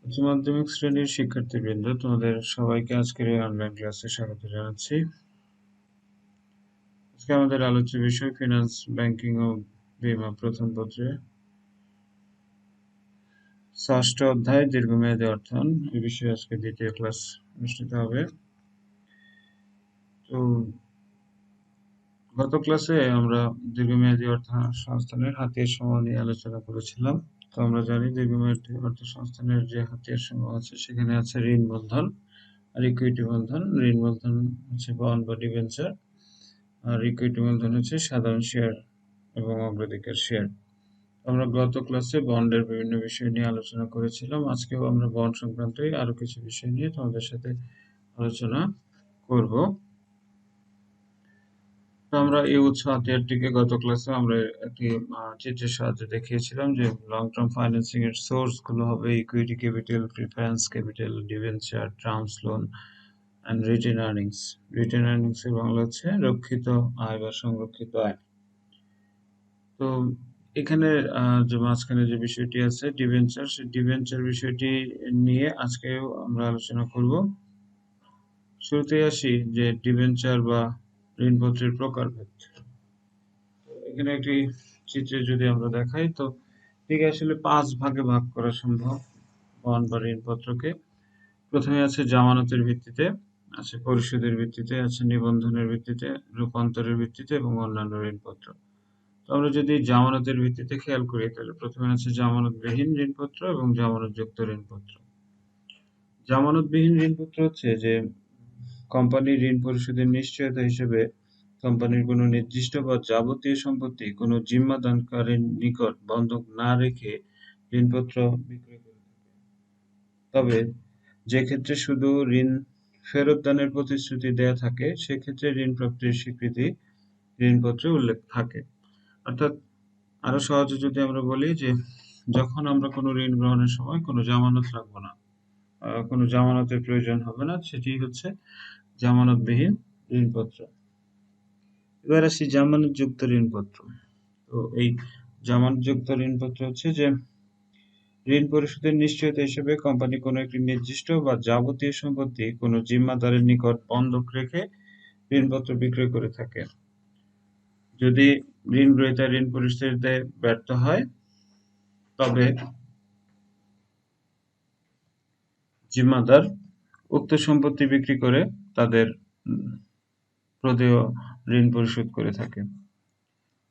উচ্চ মাধ্যমিক শ্রেণীর শিক্ষার্থীবৃন্দ, তোমাদের সবাইকে আজকের এই অনলাইন ক্লাসে স্বাগত জানাচ্ছি। আজকে আমাদের আলোচ্য বিষয় ফিনান্স, ব্যাংকিং ও বীমা প্রথম পত্রে ষষ্ঠ অধ্যায় দীর্ঘমেয়াদী অর্থায়ন এই বিষয়ে আজকে দ্বিতীয় ক্লাস অনুষ্ঠিত হবে। তো গত ক্লাসে আমরা দীর্ঘমেয়াদী অর্থায়ন সংস্থানের হাতিয়ার সমূহ নিয়ে আলোচনা করেছিলাম। তো আমরা জানি দীর্ঘমেয়াদী অর্থ সংস্থানের যে হাতিয়ার সমূহ আছে সেখানে আছে ঋণ বন্ধন আর ইকুইটি বন্ধন। ঋণ বন্ধন হচ্ছে বন্ড বা ডিবেঞ্চার, আর ইকুইটি মূলধন হচ্ছে সাধারণ শেয়ার এবং অগ্রাধিকার শেয়ার। আমরা গত ক্লাসে বন্ডের বিভিন্ন বিষয় নিয়ে আলোচনা করেছিলাম। আজকেও আমরা বন্ড সংক্রান্তই আরো কিছু বিষয় নিয়ে তোমাদের সাথে আলোচনা করব। তো আমরা এই উৎস হাতিয়ারটিকে গত ক্লাসে আমরা একটি চিত্রের সাহায্যে দেখিয়েছিলাম যে লং টার্ম ফাইন্যান্সিং এর সোর্স গুলো হবে equity capital, preference capital, debenture, terms loan and retained earnings. Retained earnings এর বাংলা হচ্ছে রক্ষিত আয় বা সংরক্ষিত আয়। তো এখানে যে মাঝখানে যে বিষয়টি আছে ডিবেঞ্চার, সেই ডিবেঞ্চার বিষয়টি নিয়ে আজকেও আমরা আলোচনা করব। শুরুতেই আসি যে ডিবেঞ্চার বা ঋণপত্রের প্রকারভেদ। এখানে একটি চিত্রে যদি আমরা দেখাই তো ঠিক আসলে 5 ভাগে ভাগ করা সম্ভব বন্ড বা ঋণপত্রকে। প্রথমে আছে জামানতের ভিত্তিতে, আছে পরিশোধের ভিত্তিতে, আছে নিবন্ধনের ভিত্তিতে, রূপান্তরের ভিত্তিতে এবং অন্যান্য ঋণপত্র। তো আমরা যদি জামানতের ভিত্তিতে খেয়াল করি তাহলে প্রথমে আছে জামানতবিহীন ঋণপত্র এবং জামানতযুক্ত ঋণপত্র। জামানতবিহীন ঋণপত্র হচ্ছে যে কোম্পানির ঋণ পরিশোধের নিশ্চয়তা হিসেবে কোম্পানির কোনো নির্দিষ্ট বা যাবতীয় সম্পত্তি কোনো জিম্মাদানকারীর নিকট বন্ধক না রেখে ঋণপত্র বিক্রয় করে থাকে। তবে যে ক্ষেত্রে শুধু ঋণ ফেরত দানের প্রতিশ্রুতি দেয়া থাকে সেক্ষেত্রে ঋণ প্রাপ্তির স্বীকৃতি ঋণপত্রে উল্লেখ থাকে। অর্থাৎ আরো সহজে যদি আমরা বলি যে যখন আমরা কোনো ঋণ গ্রহণের সময় কোনো জামানত রাখবো না, কোনো জামানতের প্রয়োজন হবে না, সেটি হচ্ছে জামানতবিহীন ঋণপত্র। এবার আসি জামানতযুক্ত ঋণপত্র। তো এই জামানতযুক্ত ঋণপত্র হচ্ছে যে ঋণ পরিশোধের নিশ্চয়তা হিসেবে কোম্পানি কোনো একটি নির্দিষ্ট বা যাবতীয় সম্পত্তি কোনো জিম্মাদারের নিকট বন্ধক রেখে ঋণপত্র বিক্রয় করে থাকে। যদি ঋণ গ্রহীতা ঋণ পরিশোধে ব্যর্থ হয় তবে জিম্মাদার উক্ত সম্পত্তি বিক্রি করে তাদের প্রদেয় ঋণ পরিশোধ করে থাকে।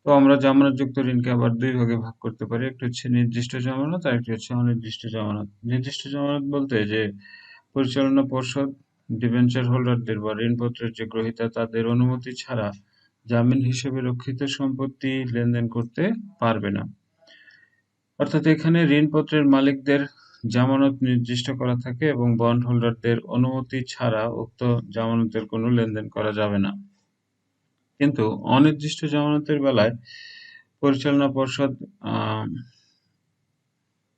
তো আমরা জামানতযুক্ত ঋণকে আবার 2 ভাগে ভাগ করতে পারি। একটি হচ্ছে নির্দিষ্ট জামানত আর একটি হচ্ছে অনির্দিষ্ট জামানত। নির্দিষ্ট জামানত বলতে যে পরিচালনা পর্ষদ ডিবেঞ্চার হোল্ডারদের বা ঋণপত্রের যে গ্রহীতা তাদের অনুমতি ছাড়া জামিন হিসেবে রক্ষিত সম্পত্তি লেনদেন করতে পারবে না। অর্থাৎ এখানে ঋণপত্রের মালিকদের জামানত নির্দিষ্ট করা থাকে এবং বন্ড হোল্ডারদের অনুমতি ছাড়া উক্ত জামানতের কোনো লেনদেন করা যাবে না। কিন্তু অনির্দিষ্ট জামানতের বেলায় পরিচালনা পর্ষদ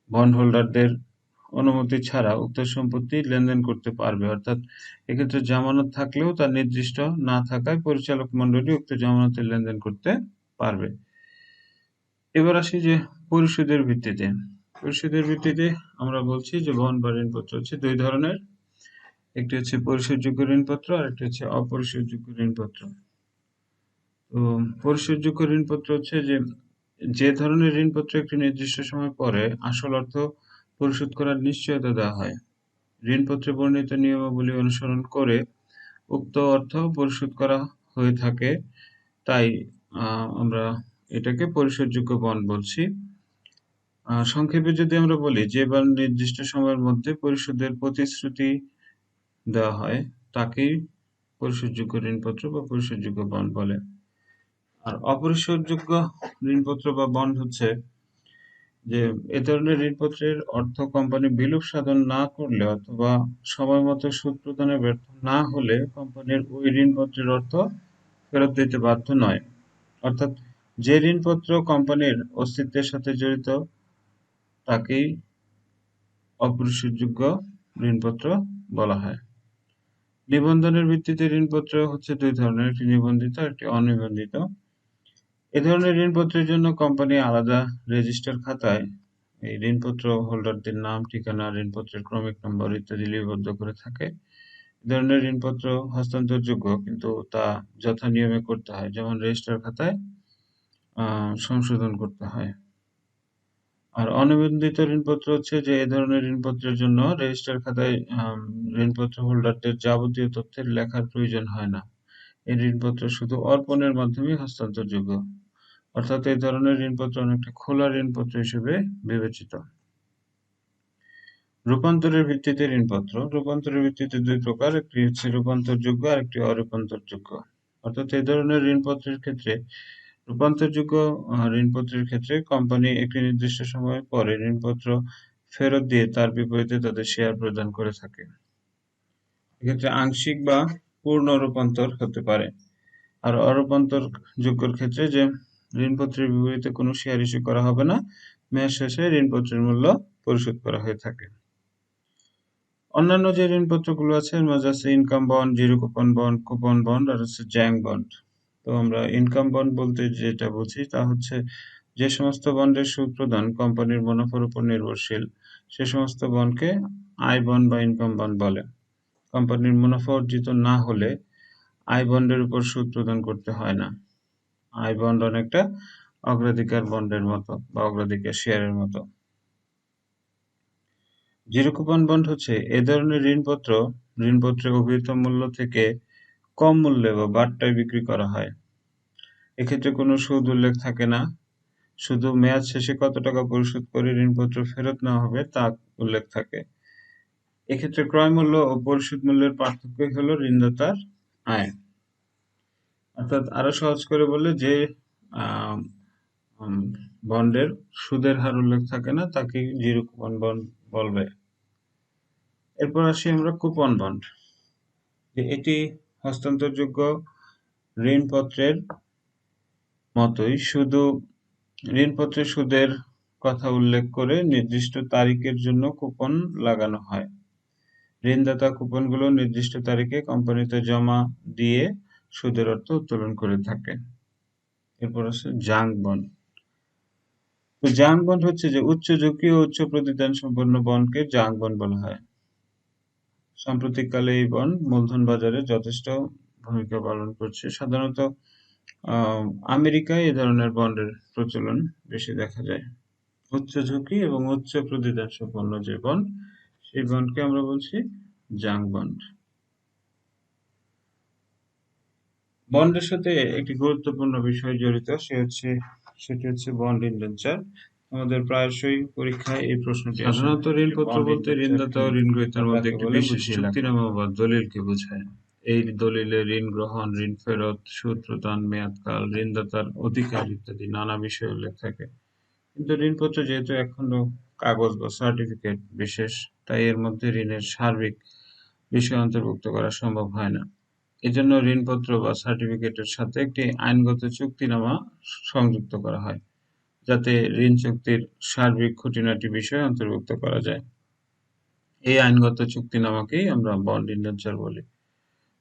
বন্ড হোল্ডারদের অনুমতি ছাড়া উক্ত সম্পত্তি লেনদেন করতে পারবে। অর্থাৎ এক্ষেত্রে জামানত থাকলেও তা নির্দিষ্ট না থাকায় পরিচালক মণ্ডলী উক্ত জামানতের লেনদেন করতে পারবে। এবার আসি যে পরিশোধের ভিত্তিতে। পরিশোধের ভিত্তিতে আমরা বলছি যে বন্ড বা ঋণপত্র হচ্ছে 2 ধরনের। একটি হচ্ছে পরিশোধযোগ্য ঋণপত্র আর একটি হচ্ছে অপরিশোধযোগ্য ঋণপত্র। তো পরিশোধযোগ্য ঋণপত্র হচ্ছে যে ধরনের ঋণপত্র একটি নির্দিষ্ট সময় পরে আসল অর্থ পরিশোধ করার নিশ্চয়তা দেওয়া হয়। ঋণপত্রে বর্ণিত নিয়মাবলী অনুসরণ করে উক্ত অর্থ পরিশোধ করা হয়ে থাকে, তাই আমরা এটাকে পরিশোধযোগ্য বন্ড বলছি। সংক্ষেপে যদি আমরা বলি যে বন্ড নির্দিষ্ট সময়ের মধ্যে পরিশোধের প্রতিশ্রুতি দেওয়া হয় তাকেই পরিশোধযোগ্য ঋণপত্র বা পরিশোধযোগ্য বন্ড বলে। আর অপরিশোধযোগ্য ঋণপত্র বা বন্ড হচ্ছে যে এ ধরনের ঋণপত্রের অর্থ কোম্পানি বিলুপ সাধন না করলে অথবা সময় মতো সুদ প্রদানে ব্যর্থ না হলে কোম্পানির ওই ঋণপত্রের অর্থ ফেরত দিতে বাধ্য নয়। অর্থাৎ যে ঋণপত্র কোম্পানির অস্তিত্বের সাথে জড়িত তাকেই অপরিশোধযোগ্য ঋণপত্র বলা হয়। নিবন্ধনের ভিত্তিতে ঋণপত্র হচ্ছে 2 ধরনের, একটি নিবন্ধিত আর একটি অনিবন্ধিত। এ ধরনের ঋণপত্রের জন্য কোম্পানি আলাদা রেজিস্টার খাতায় এই ঋণপত্র হোল্ডারদের নাম, ঠিকানা, ঋণপত্রের ক্রমিক নম্বর ইত্যাদি লিপিবদ্ধ করে থাকে। এ ধরনের ঋণপত্র হস্তান্তরযোগ্য, কিন্তু তা যথা নিয়মে করতে হয়, যেমন রেজিস্টার খাতায় সংশোধন করতে হয়। আর অনিবন্ধিত ঋণপত্র হচ্ছে যে এ ধরনের ঋণপত্রের জন্য রেজিস্টার খাতায় ঋণপত্র হোল্ডারদের যাবতীয় তথ্যের লেখার প্রয়োজন হয় না। এই ঋণপত্র শুধু অর্পণের মাধ্যমে হস্তান্তরযোগ্য। অর্থাৎ এই ধরনের ঋণপত্র অনেকটা খোলা ঋণপত্র হিসেবে বিবেচিত। রূপান্তরের ভিত্তিতে ঋণপত্র। রূপান্তরের ভিত্তিতে দুই প্রকার, একটি হচ্ছে রূপান্তরযোগ্য আর একটি অরূপান্তরযোগ্য। অর্থাৎ এই ধরনের ঋণপত্রের ক্ষেত্রে রূপান্তরযোগ্য ঋণপত্রের ক্ষেত্রে কোম্পানি একটি নির্দিষ্ট সময় পরে ঋণপত্র ফেরত দিয়ে তার বিপরীতে তাদের শেয়ার প্রদান করে থাকে। এক্ষেত্রে আংশিক বা পূর্ণ রূপান্তর হতে পারে। আর অরূপান্তরযোগ্যের ক্ষেত্রে যে ঋণপত্রের বিপরীতে কোনো শেয়ার ইস্যু করা হবে না, মেয়াদ শেষে ঋণপত্রের মূল্য পরিশোধ করা হয়ে থাকে। অন্যান্য যে ঋণপত্রগুলো আছে এর মাঝে আছে income bond, zero coupon bond আর হচ্ছে জ্যাঙ্ক বন্ড। তো আমরা ইনকাম বন্ড বলতে যেটা বুঝি তা হচ্ছে যে সমস্ত বন্ডের সুদ প্রদান কোম্পানির মুনাফার উপর নির্ভরশীল, সে সমস্ত বন্ডকে আয় বন্ড বা ইনকাম বন্ড বলে। কোম্পানির মুনাফা অর্জিত না হলে আয় বন্ডের উপর সুদ প্রদান করতে হয় না। আয় বন্ড অনেকটা অগ্রাধিকার বন্ডের মতো বা অগ্রাধিকার শেয়ারের মতো। জিরো কুপন বন্ড হচ্ছে এ ধরনের ঋণপত্রের অভিহিত মূল্য থেকে কম মূল্যে বা বাট্টায় বিক্রি করা হয়। এক্ষেত্রে কোনো সুদ উল্লেখ থাকে না, শুধু মেয়াদ শেষে কত টাকা পরিশোধ করে ঋণপত্র ফেরত নেওয়া হবে তা উল্লেখ থাকে। এক্ষেত্রে ক্রয় মূল্য ও পরিশোধ মূল্যের পার্থক্যই হলো ঋণদাতার আয়। অর্থাৎ আরো সহজ করে বললে যে বন্ডের সুদের হার উল্লেখ থাকে না তাকে জিরো কুপন বন্ড বলবে। এরপর আসি আমরা কুপন বন্ড। এটি হস্তান্তরযোগ্য ঋণপত্রের মতোই, শুধু ঋণপত্রে সুদের কথা উল্লেখ করে নির্দিষ্ট তারিখের জন্য কুপন লাগানো হয়। ঋণদাতা কুপনগুলো নির্দিষ্ট তারিখে কোম্পানিতে জমা দিয়ে সুদের অর্থ উত্তোলন করে থাকে। এরপর আছে জাঙ্ক বন্ড। তো জাঙ্ক বন্ড হচ্ছে যে উচ্চ ঝুঁকি ও উচ্চ প্রতিদান সম্পন্ন বন্ডকে জাঙ্ক বন্ড বলা হয়। সাম্প্রতিককালে এই বন্ড মূলধন বাজারে যথেষ্ট ভূমিকা পালন করছে। সাধারণত আমেরিকায় এই ধরনের বন্ডের প্রচলন বেশি দেখা যায়। উচ্চ ঝুঁকি এবং উচ্চ প্রতিদান সম্পন্ন যে বন্ড, সেই বন্ডকে আমরা বলছি জাঙ্ক বন্ড। বন্ডের সাথে একটি গুরুত্বপূর্ণ বিষয় জড়িত, সেটি হচ্ছে বন্ড ইনডেনচার। আমাদের প্রায়শই পরীক্ষায় এই প্রশ্নটি আসে। সাধারণত ঋণপত্র বলতে ঋণদাতা ও ঋণ গ্রহীতার মধ্যে একটি বিশেষ চুক্তিনামা বা দলিলকে বোঝায়। এই দলিলে ঋণ গ্রহণ, ঋণ ফেরত, সুদ প্রদান, মেয়াদকাল, ঋণদাতার অধিকার ইত্যাদি নানা বিষয় উল্লেখ থাকে। কিন্তু ঋণপত্র যেহেতু এখনো কাগজ বা সার্টিফিকেট বিশেষ, তাই এর মধ্যে ঋণের সার্বিক বিষয় অন্তর্ভুক্ত করা সম্ভব হয় না। এজন্য ঋণপত্র বা সার্টিফিকেটের সাথে একটি আইনগত চুক্তিনামা সংযুক্ত করা হয়, যাতে ঋণ চুক্তির সার্বিক খুঁটিনাটি বিষয় অন্তর্ভুক্ত করা যায়। এই আইনগত চুক্তিনামাকেই আমরা বন্ড ইনডেনচার বলি।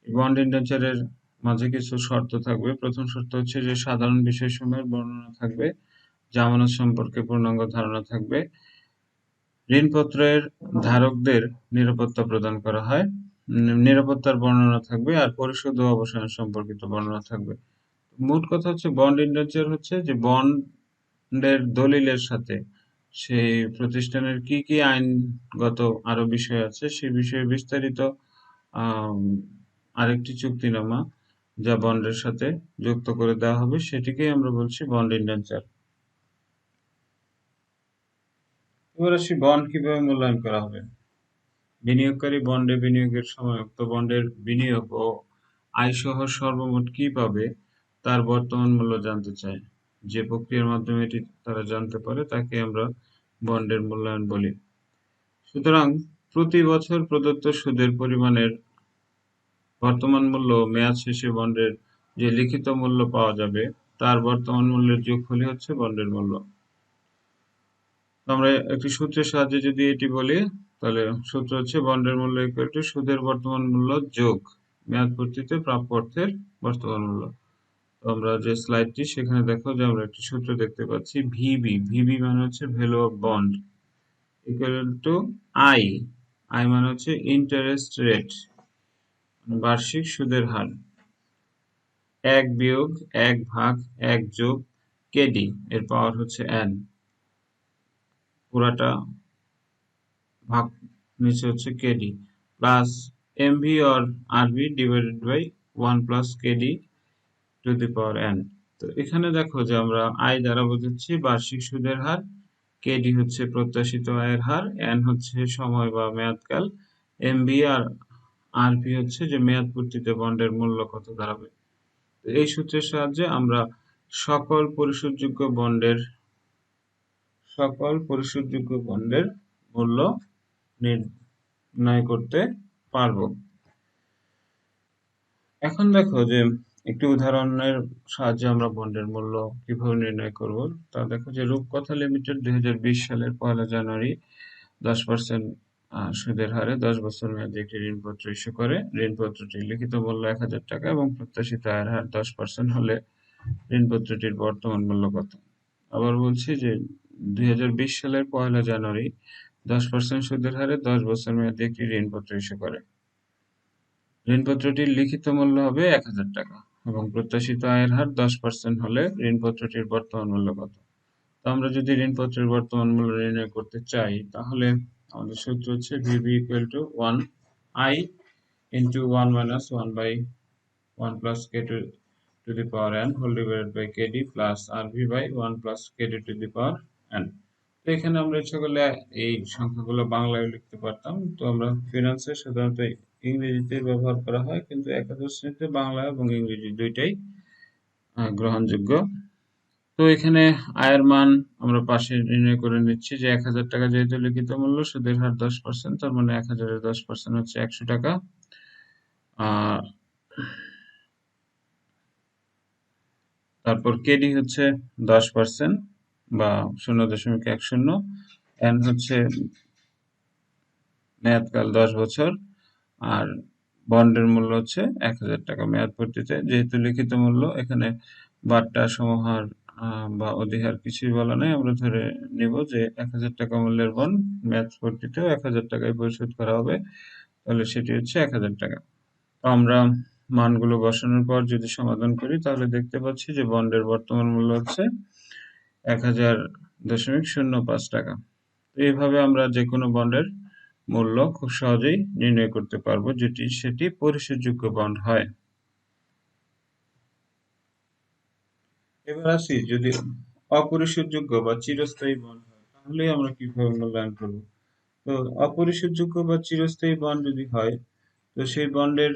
বন্ড ইনডেনচারের মাঝে কিছু শর্ত থাকবে। প্রথম শর্ত হচ্ছে যে সাধারণ বিষয়সমূহের বর্ণনা থাকবে, জামানত সম্পর্কে পূর্ণাঙ্গ ধারণা থাকবে, ঋণপত্রের ধারকদের নিরাপত্তা প্রদান করা হয়, নিরাপত্তার বর্ণনা থাকবে, আর পরিশোধ ও অবসান সম্পর্কিত বর্ণনা থাকবে। মোট কথা হচ্ছে বন্ড ইনডেনচার হচ্ছে যে বন্ডের দলিলের সাথে সেই প্রতিষ্ঠানের কি কি আইনগত আরো বিষয় আছে সেই বিষয়ে বিস্তারিত আরেকটি চুক্তিনামা যা বন্ডের সাথে যুক্ত করে দেওয়া হবে, সেটিকেই আমরা বলছি বন্ড ইনডেনচার। এবার আসি বন্ড কিভাবে মূল্যায়ন করা হবে। বিনিয়োগকারী বন্ডে বিনিয়োগের সময় উক্ত বন্ডের বিনিয়োগ ও আয়সহ সর্বমোট কি পাবে তার বর্তমান মূল্য জানতে চায়। যে প্রক্রিয়ার মাধ্যমে এটি তারা জানতে পারে তাকে আমরা বন্ডের মূল্যায়ন বলি। সুতরাং প্রতি বছর প্রদত্ত সুদের পরিমাণের বর্তমান মূল্য মেয়াদ শেষে বন্ডের যে লিখিত মূল্য পাওয়া যাবে তার বর্তমান মূল্যের যোগফলই হচ্ছে বন্ডের মূল্য। আমরা একটি সূত্রের সাহায্যে যদি এটি বলি, তাহলে সূত্র হচ্ছে বন্ডের মূল্য ইকুয়াল টু সুদের বর্তমান মূল্য যোগ মেয়াদ পূর্তিতে প্রাপ্য অর্থের বর্তমান মূল্য। তো আমরা যে স্লাইডটি সেখানে দেখো যে আমরা একটি সূত্র দেখতে পাচ্ছি ভিবি। ভিবি মানে হচ্ছে value of bond. Equal to I. I মানে হচ্ছে ইন্টারেস্ট রেট, বার্ষিক সুদের হার। ১ বিয়োগ ১ ভাগ ১ যোগ কেডি এর পাওয়ার হচ্ছে এন, পুরাটা ভাগ নিচে হচ্ছে KD, plus MV or RV divided by 1 plus KD to the power N. তো এখানে দেখো যে আমরা আই দ্বারা বোঝাচ্ছি বার্ষিক সুদের হার, কেডি হচ্ছে প্রত্যাশিত আয়ের হার, এন হচ্ছে সময় বা মেয়াদকাল, এমভি আর আরভি হচ্ছে যে মেয়াদ পূর্তিতে বন্ডের মূল্য কত দাঁড়াবে। এই সূত্রের সাহায্যে আমরা সকল পরিশোধযোগ্য বন্ডের মূল্য নির্ণয় করতে পারবো। এখন দেখো যে একটি উদাহরণের সাহায্যে আমরা বন্ডের মূল্য কিভাবে নির্ণয় করব। তা দেখো যে রূপকথা লিমিটেড 2020 সালের 1 জানুয়ারি 10% সুদের হারে 10 বছর মেয়াদী একটি ঋণপত্র ইস্যু করে। ঋণপত্রটির লিখিত মূল্য 1000 টাকা এবং প্রত্যাশিত আয়ের হার 10% হলে ঋণপত্রটির বর্তমান মূল্য কত? আবার বলছি যে 2020 সালের 1 জানুয়ারি 10% সুদের হারে 10 বছর মেয়াদী একটি ঋণপত্র ইস্যু করে। ঋণপত্রটির লিখিত মূল্য হবে 1000 টাকা এবং প্রত্যাশিত আয়ের হার 10% হলে ঋণপত্রটির বর্তমান মূল্য কত? তো আমরা যদি ঋণপত্রের বর্তমান মূল্য নির্ণয় করতে চাই তাহলে আমাদের সূত্র হচ্ছে VB equal to 1 I into 1 minus 1 by 1 plus K to the power N whole divided by KD plus RV by 1 plus KD to the power N. তো এখানে আমরা ইচ্ছা করলে এই সংখ্যাগুলো বাংলায় লিখতে পারতাম, তো আমরা ফিনান্সে সাধারণত ইংরেজিতে ব্যবহার করা হয়, কিন্তু একাদশ শ্রেণীতে বাংলা এবং ইংরেজি দুইটাই গ্রহণযোগ্য। তো এখানে আয়ের মান আমরা পাশে নির্ণয় করে নিচ্ছি যে 1000 টাকা যেহেতু লিখিত মূল্য, সুদের হার 10%, তার মানে 1000 এর 10% হচ্ছে 100 টাকা। তারপর কেডি হচ্ছে 10% বা 0.10, এন হচ্ছে মেয়াদকাল 10 বছর, আর বন্ডের মূল্য হচ্ছে 1000 টাকা মেয়াদ পূর্তিতে। যেহেতু লিখিত মূল্য, এখানে বাট্টা সমাহার বা অধিহার কিছুই বলা নাই, আমরা ধরে নিব যে 1000 টাকা মূল্যের বন্ড মেয়াদ পূর্তিতেও 1000 টাকায় পরিশোধ করা হবে, তাহলে সেটি হচ্ছে 1000 টাকা। তো আমরা মানগুলো বসানোর পর যদি সমাধান করি তাহলে দেখতে পাচ্ছি যে বন্ডের বর্তমান মূল্য হচ্ছে 1000.05 টাকা। এইভাবে আমরা যে কোনো বন্ডের মূল্য খুব সহজেই নির্ণয় করতে পারবো যেটি সেটি পরিশোধযোগ্য বন্ড হয়। এবার আসি যদি অপরিশোধযোগ্য বা চিরস্থায়ী বন্ড হয় তাহলে আমরা কিভাবে মূল্যায়ন করব। তো অপরিশোধযোগ্য বা চিরস্থায়ী বন্ড যদি হয়, তো সেই বন্ডের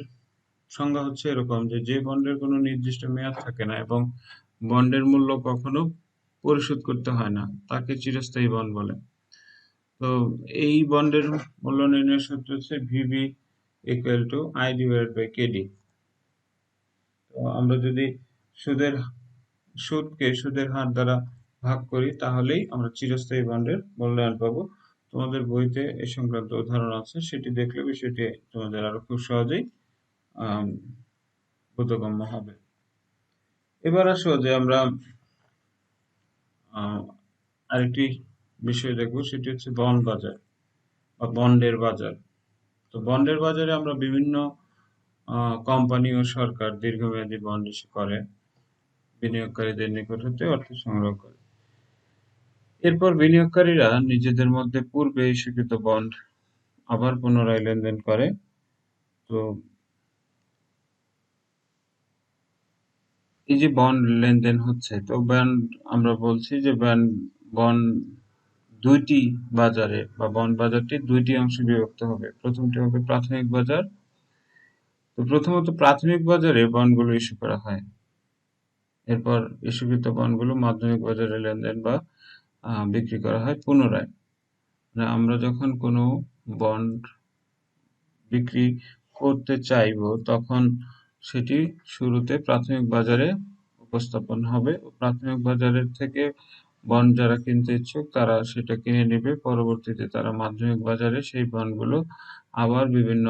সংজ্ঞা হচ্ছে এরকম যে বন্ডের কোনো নির্দিষ্ট মেয়াদ থাকে না এবং বন্ডের মূল্য কখনো পরিশোধ করতে হয় না, তাকে চিরস্থায়ী বন্ড বলে। তো এই বন্ডের মূল্য নির্ণয়ের সূত্র হচ্ছে VB equal to I divided by KD. তো আমরা যদি সুদের হার দ্বারা ভাগ করি তাহলেই আমরা চিরস্থায়ী বন্ডের মূল্যায়ন পাবো। তোমাদের বইতে এই সংক্রান্ত উদাহরণ আছে, সেটি দেখলে বিষয়টি তোমাদের আরো খুব সহজেই বোধগম্য হবে। এবার আসো যে আমরা আরেকটি বিষয় দেখবো, সেটি হচ্ছে বন্ড বাজার বা বন্ডের বাজার। তো বন্ডের বাজারে আমরা বিভিন্ন কোম্পানি ও সরকার দীর্ঘমেয়াদী বন্ড ইস্যু করে বিনিয়োগকারীদের নিকট হতে অর্থ সংগ্রহ করে। এরপর বিনিয়োগকারীরা নিজেদের মধ্যে পূর্বে ইস্যুকৃত বন্ড আবার পুনরায় লেনদেন করে। তো এই যে বন্ড লেনদেন হচ্ছে, তো আমরা বলছি যে বন্ড দুইটি বাজারে বা বন্ড বাজারটি দুইটি অংশে বিভক্ত হবে। প্রথমটি হবে প্রাথমিক বাজার। তো প্রথমত প্রাথমিক বাজারে বন্ডগুলো ইস্যু করা হয়, এরপর ইস্যুকৃত বন্ডগুলো মাধ্যমিক বাজারে লেনদেন বা বিক্রি করা হয় পুনরায়। আমরা যখন কোনো বন্ড বিক্রি করতে চাইবো তখন সেটি শুরুতে প্রাথমিক বাজারে উপস্থাপন হবে ও প্রাথমিক বাজারের থেকে বন্ড যারা কিনতে ইচ্ছুক তারা সেটা কিনে নেবে। পরবর্তীতে তারা মাধ্যমিক বাজারে সেই বন্ডগুলো আবার বিভিন্ন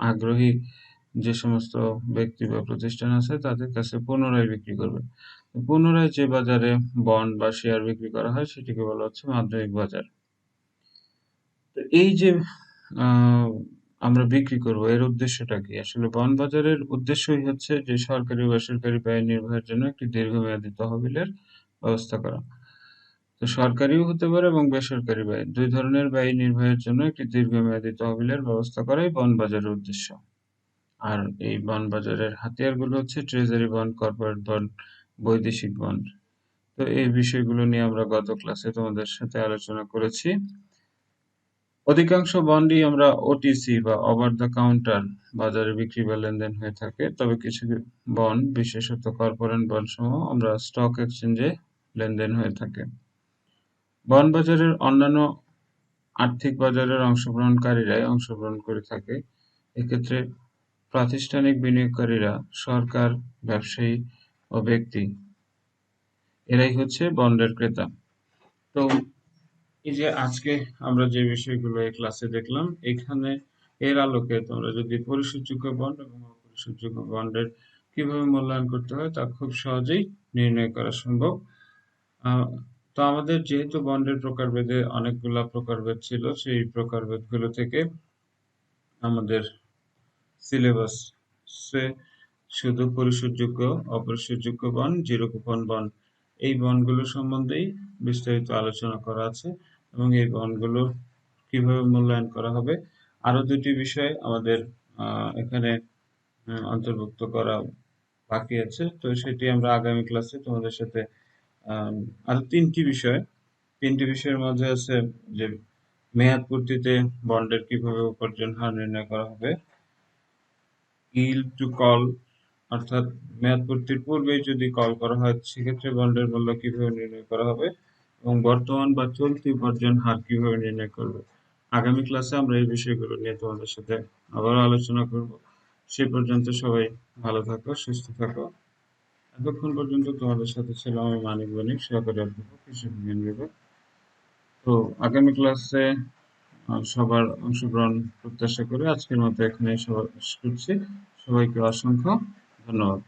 আগ্রহী যে সমস্ত ব্যক্তি বা প্রতিষ্ঠান আছে তাদের কাছে পুনরায় বিক্রি করবে। পুনরায় যে বাজারে বন্ড বা শেয়ার বিক্রি করা হয় সেটিকে বলা হচ্ছে মাধ্যমিক বাজার। তো এই যে আহ, আমরা বিক্রি করব এর উদ্দেশ্যটা কি? আসলে বন্ড বাজারের উদ্দেশ্যই হচ্ছে যে সরকারি ও বেসরকারি ব্যয় নির্বাহের জন্য একটি দীর্ঘমেয়াদী তহবিলের ব্যবস্থা করা। তো সরকারিও হতে পারে এবং বেসরকারি ব্যয় দুই ধরনের ব্যয় নির্বাহের জন্য একটি দীর্ঘমেয়াদী তহবিলের ব্যবস্থা করাই বন্ড বাজারের উদ্দেশ্য। আর এই বন্ড বাজারের হাতিয়ারগুলো হচ্ছে ট্রেজারি বন্ড, কর্পোরেট বন্ড, বৈদেশিক বন্ড। তো এই বিষয়গুলো নিয়ে আমরা গত ক্লাসে তোমাদের সাথে আলোচনা করেছি। অধিকাংশ বন্ডই আমরা ওটিসি বা ওভার দ্য কাউন্টার বাজারে বিক্রি বা লেনদেন হয়ে থাকে, তবে কিছু বন্ড, বিশেষত কর্পোরেট বন্ড সমূহ আমরা স্টক এক্সচেঞ্জে লেনদেন হয়ে থাকে। বন্ড বাজারের অন্যান্য আর্থিক বাজারের অংশগ্রহণকারীরাই অংশগ্রহণ করে থাকে। এক্ষেত্রে প্রাতিষ্ঠানিক বিনিয়োগকারীরা, সরকার, ব্যবসায়ী ও ব্যক্তি এরাই হচ্ছে বন্ডের ক্রেতা। তো এই যে আজকে আমরা যে বিষয়গুলো এই ক্লাসে দেখলাম, এখানে এর আলোকে তোমরা যদি পরিশোধযোগ্য বন্ড এবং অপরিশোধযোগ্য বন্ডের কিভাবে মূল্যায়ন করতে হয় তা খুব সহজেই নির্ণয় করা সম্ভব। আহ, তো আমাদের যেহেতু বন্ডের প্রকারভেদে অনেকগুলা প্রকারভেদ ছিল, সেই প্রকারভেদগুলো থেকে আমাদের সিলেবাসে শুধু পরিশোধযোগ্য, অপরিশোধযোগ্য বন্ড, জিরো কুপন বন্ড এই বন্ডগুলো সম্বন্ধেই বিস্তারিত আলোচনা করা আছে এবং এই বন্ডগুলো কিভাবে মূল্যায়ন করা হবে আরো দুটি বিষয় আমাদের এখানে অন্তর্ভুক্ত করা বাকি আছে। তো সেটি আমরা আগামী ক্লাসে তোমাদের সাথে আরো তিনটি বিষয়ের মধ্যে আছে যে মেয়াদ পূর্তিতে বন্ডের কিভাবে উপার্জন হার নির্ণয় করা হবে, yield to call অর্থাৎ মেয়াদ পূর্তির পূর্বেই যদি কল করা হয় সেক্ষেত্রে বন্ডের মূল্য কিভাবে নির্ণয় করা হবে এবং বর্তমান বা চলতি উপার্জন হার কিভাবে নির্ণয় করবে। আগামী ক্লাসে আমরা এই বিষয়গুলো নিয়ে তোমাদের সাথে আবারও আলোচনা করব। সে পর্যন্ত সবাই ভালো থাকো, সুস্থ থাকো। এতক্ষণ পর্যন্ত তোমাদের সাথে ছিলাম আমি মানিক বণিক, সহকারী অধ্যাপক, কৃষি বিজ্ঞান বিভাগ। তো আগামী ক্লাসে সবার অংশগ্রহণ প্রত্যাশা করে আজকের মতো এখানে শেষ করছি। সবাইকে অসংখ্য ধন্যবাদ।